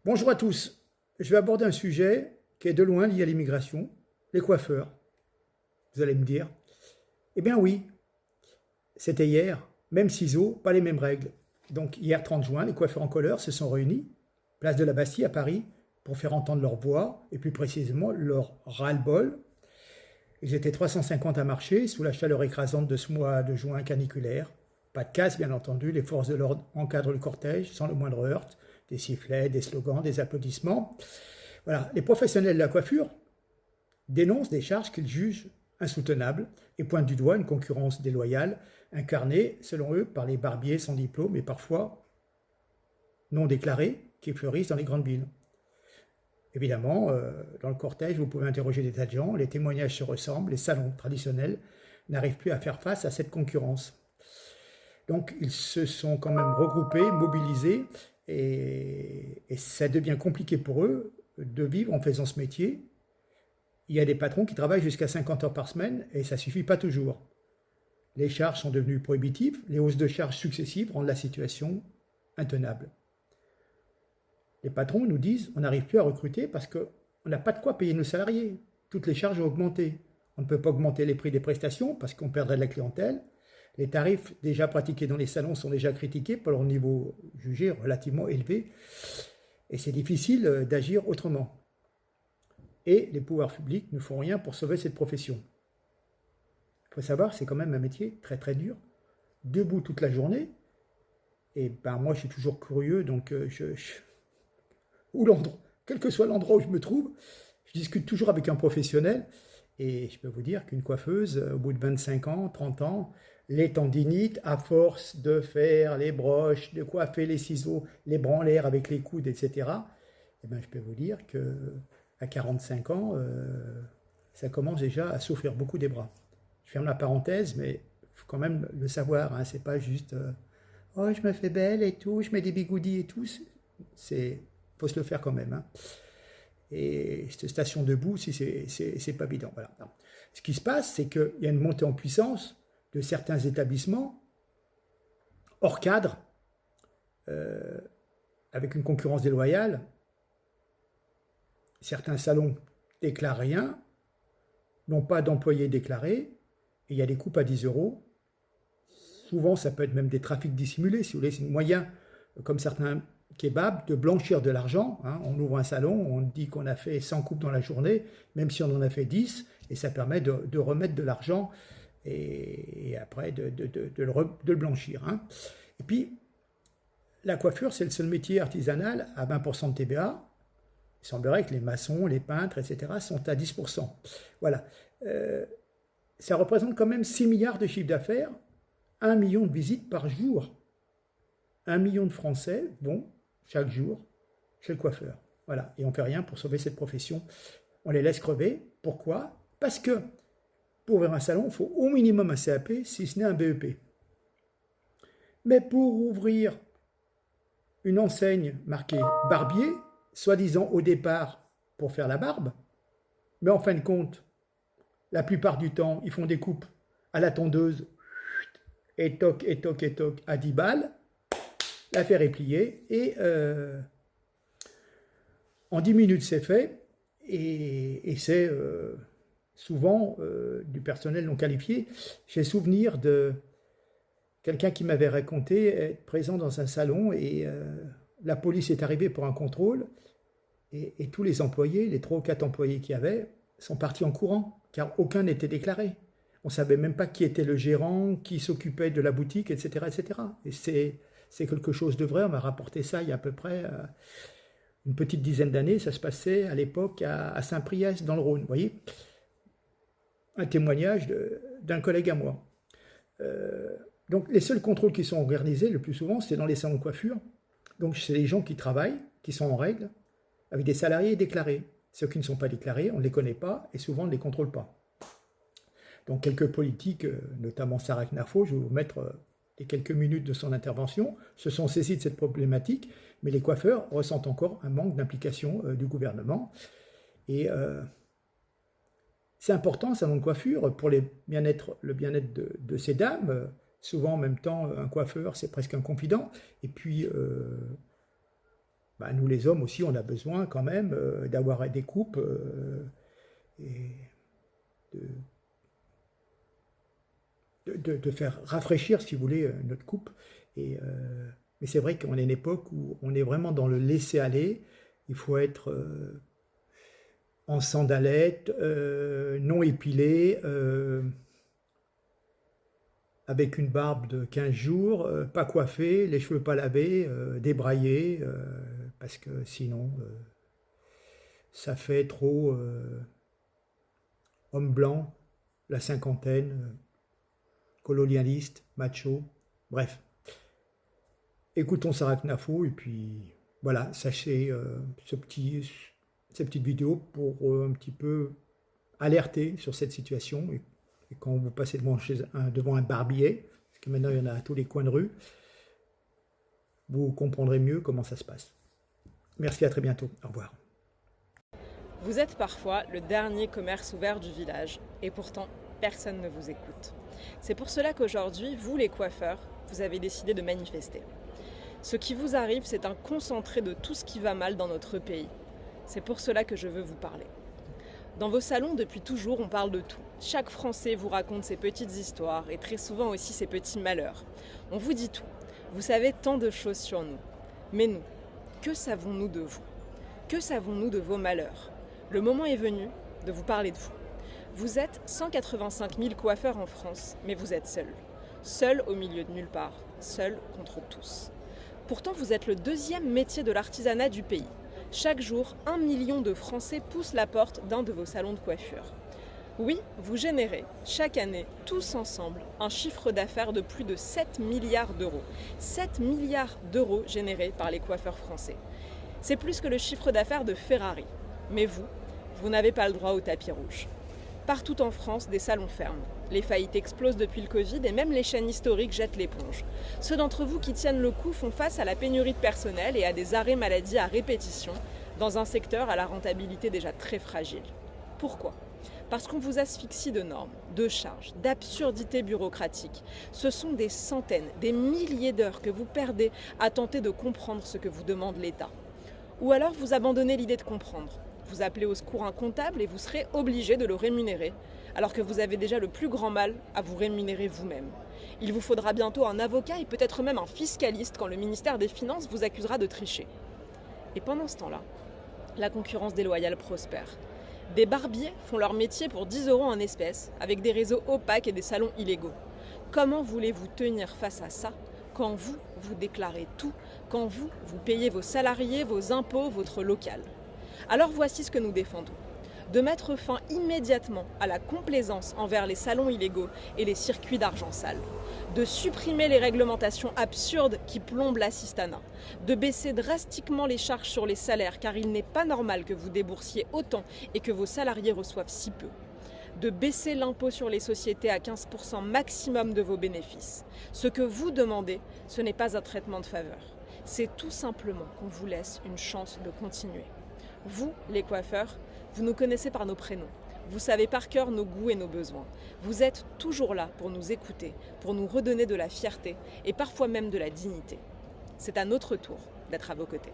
Bonjour à tous. Je vais aborder un sujet qui est de loin lié à l'immigration, les coiffeurs. Vous allez me dire, eh bien oui, c'était hier, même ciseaux, pas les mêmes règles. Donc hier 30 juin, les coiffeurs en couleur se sont réunis, place de la Bastille à Paris, pour faire entendre leur voix, et plus précisément leur ras-le-bol. Ils étaient 350 à marcher, sous la chaleur écrasante de ce mois de juin caniculaire. Pas de casse, bien entendu, les forces de l'ordre encadrent le cortège sans le moindre heurt, des sifflets, des slogans, des applaudissements. Voilà, les professionnels de la coiffure dénoncent des charges qu'ils jugent insoutenables et pointent du doigt une concurrence déloyale incarnée, selon eux, par les barbiers sans diplôme et parfois non déclarés qui fleurissent dans les grandes villes. Évidemment, dans le cortège, vous pouvez interroger des tas de gens, les témoignages se ressemblent, les salons traditionnels n'arrivent plus à faire face à cette concurrence. Donc ils se sont quand même regroupés, mobilisés, et ça devient compliqué pour eux de vivre en faisant ce métier. Il y a des patrons qui travaillent jusqu'à 50 heures par semaine et ça ne suffit pas toujours. Les charges sont devenues prohibitives, les hausses de charges successives rendent la situation intenable. Les patrons nous disent on n'arrive plus à recruter parce qu'on n'a pas de quoi payer nos salariés. Toutes les charges ont augmenté. On ne peut pas augmenter les prix des prestations parce qu'on perdrait de la clientèle. Les tarifs déjà pratiqués dans les salons sont déjà critiqués pour leur niveau jugé relativement élevé. Et c'est difficile d'agir autrement. Et les pouvoirs publics ne font rien pour sauver cette profession. Il faut savoir, c'est quand même un métier très très dur, debout toute la journée. Et ben moi, je suis toujours curieux, donc quel que soit l'endroit où je me trouve, je discute toujours avec un professionnel. Et je peux vous dire qu'une coiffeuse, au bout de 25 ans, 30 ans, les tendinites, à force de faire les broches, de coiffer les ciseaux, les branlères avec les coudes, etc., eh ben, je peux vous dire qu'à 45 ans, ça commence déjà à souffrir beaucoup des bras. Je ferme la parenthèse, mais il faut quand même le savoir. Hein, c'est pas juste oh, je me fais belle et tout, je mets des bigoudis et tout. Il faut se le faire quand même. Hein. Et cette station debout, si c'est pas évident. Voilà. Ce qui se passe, c'est qu'il y a une montée en puissance de certains établissements hors cadre, avec une concurrence déloyale. Certains salons déclarent rien, n'ont pas d'employés déclarés, et il y a des coupes à 10 euros. Souvent, ça peut être même des trafics dissimulés, si vous voulez. C'est un moyen, comme certains kebabs, de blanchir de l'argent. Hein. On ouvre un salon, on dit qu'on a fait 100 coupes dans la journée, même si on en a fait 10, et ça permet de remettre de l'argent et après de le blanchir. Hein. Et puis, la coiffure, c'est le seul métier artisanal à 20% de TVA. Il semblerait que les maçons, les peintres, etc. sont à 10%. Voilà. Ça représente quand même 6 milliards de chiffre d'affaires, 1 million de visites par jour. 1 million de Français vont chaque jour chez le coiffeur. Voilà. Et on ne fait rien pour sauver cette profession. On les laisse crever. Pourquoi? Parce que pour ouvrir un salon, il faut au minimum un CAP, si ce n'est un BEP. Mais pour ouvrir une enseigne marquée barbier, soi-disant au départ pour faire la barbe, mais en fin de compte, la plupart du temps, ils font des coupes à la tondeuse, et toc, et toc, et toc, à 10 balles, l'affaire est pliée, et en 10 minutes c'est fait, et c'est souvent du personnel non qualifié. J'ai souvenir de quelqu'un qui m'avait raconté être présent dans un salon, et la police est arrivée pour un contrôle, et tous les employés, les 3 ou 4 employés qu'il y avait, sont partis en courant, car aucun n'était déclaré. On ne savait même pas qui était le gérant, qui s'occupait de la boutique, etc. etc. Et c'est quelque chose de vrai. On m'a rapporté ça il y a à peu près une petite dizaine d'années. Ça se passait à l'époque à Saint-Priest, dans le Rhône. Vous voyez, un témoignage d'un collègue à moi. Donc les seuls contrôles qui sont organisés le plus souvent, c'est dans les salons de coiffure. Donc c'est les gens qui travaillent, qui sont en règle, avec des salariés déclarés. Ceux qui ne sont pas déclarés, on ne les connaît pas et souvent on ne les contrôle pas. Donc quelques politiques, notamment Sarah Knafo, je vais vous mettre les quelques minutes de son intervention, se sont saisis de cette problématique, mais les coiffeurs ressentent encore un manque d'implication du gouvernement. Et c'est important, un salon de coiffure, pour le bien-être de ces dames. Souvent, en même temps, un coiffeur, c'est presque un confident. Et puis, bah, nous les hommes aussi, on a besoin quand même d'avoir des coupes et de faire rafraîchir, si vous voulez, notre coupe. Mais c'est vrai qu'on est une époque où on est vraiment dans le laisser-aller. Il faut être en sandalettes, non épilé, avec une barbe de 15 jours, pas coiffé, les cheveux pas lavés, débraillés, parce que sinon, ça fait trop homme blanc, la cinquantaine, colonialiste, macho, bref. Écoutons Sarah Knafo et puis voilà, sachez cette petite vidéo pour un petit peu alerter sur cette situation. Et quand vous passez devant un barbier, parce que maintenant il y en a à tous les coins de rue, vous comprendrez mieux comment ça se passe. Merci, à très bientôt. Au revoir. Vous êtes parfois le dernier commerce ouvert du village et pourtant personne ne vous écoute. C'est pour cela qu'aujourd'hui, vous les coiffeurs, vous avez décidé de manifester. Ce qui vous arrive, c'est un concentré de tout ce qui va mal dans notre pays. C'est pour cela que je veux vous parler. Dans vos salons, depuis toujours, on parle de tout. Chaque Français vous raconte ses petites histoires et très souvent aussi ses petits malheurs. On vous dit tout. Vous savez tant de choses sur nous. Mais nous, que savons-nous de vous? Que savons-nous de vos malheurs? Le moment est venu de vous parler de vous. Vous êtes 185 000 coiffeurs en France, mais vous êtes seuls. Seuls au milieu de nulle part, seuls contre tous. Pourtant, vous êtes le deuxième métier de l'artisanat du pays. Chaque jour, 1 million de Français poussent la porte d'un de vos salons de coiffure. Oui, vous générez chaque année, tous ensemble, un chiffre d'affaires de plus de 7 milliards d'euros. 7 milliards d'euros générés par les coiffeurs français. C'est plus que le chiffre d'affaires de Ferrari. Mais vous n'avez pas le droit au tapis rouge. Partout en France, des salons ferment. Les faillites explosent depuis le Covid et même les chaînes historiques jettent l'éponge. Ceux d'entre vous qui tiennent le coup font face à la pénurie de personnel et à des arrêts maladie à répétition dans un secteur à la rentabilité déjà très fragile. Pourquoi ? Parce qu'on vous asphyxie de normes, de charges, d'absurdités bureaucratiques. Ce sont des centaines, des milliers d'heures que vous perdez à tenter de comprendre ce que vous demande l'État. Ou alors vous abandonnez l'idée de comprendre. Vous appelez au secours un comptable et vous serez obligé de le rémunérer, alors que vous avez déjà le plus grand mal à vous rémunérer vous-même. Il vous faudra bientôt un avocat et peut-être même un fiscaliste quand le ministère des Finances vous accusera de tricher. Et pendant ce temps-là, la concurrence déloyale prospère. Des barbiers font leur métier pour 10 € en espèces, avec des réseaux opaques et des salons illégaux. Comment voulez-vous tenir face à ça quand vous déclarez tout, quand vous payez vos salariés, vos impôts, votre local? Alors voici ce que nous défendons. De mettre fin immédiatement à la complaisance envers les salons illégaux et les circuits d'argent sale. De supprimer les réglementations absurdes qui plombent l'assistanat. De baisser drastiquement les charges sur les salaires car il n'est pas normal que vous déboursiez autant et que vos salariés reçoivent si peu. De baisser l'impôt sur les sociétés à 15% maximum de vos bénéfices. Ce que vous demandez, ce n'est pas un traitement de faveur. C'est tout simplement qu'on vous laisse une chance de continuer. Vous, les coiffeurs, vous nous connaissez par nos prénoms. Vous savez par cœur nos goûts et nos besoins. Vous êtes toujours là pour nous écouter, pour nous redonner de la fierté et parfois même de la dignité. C'est à notre tour d'être à vos côtés.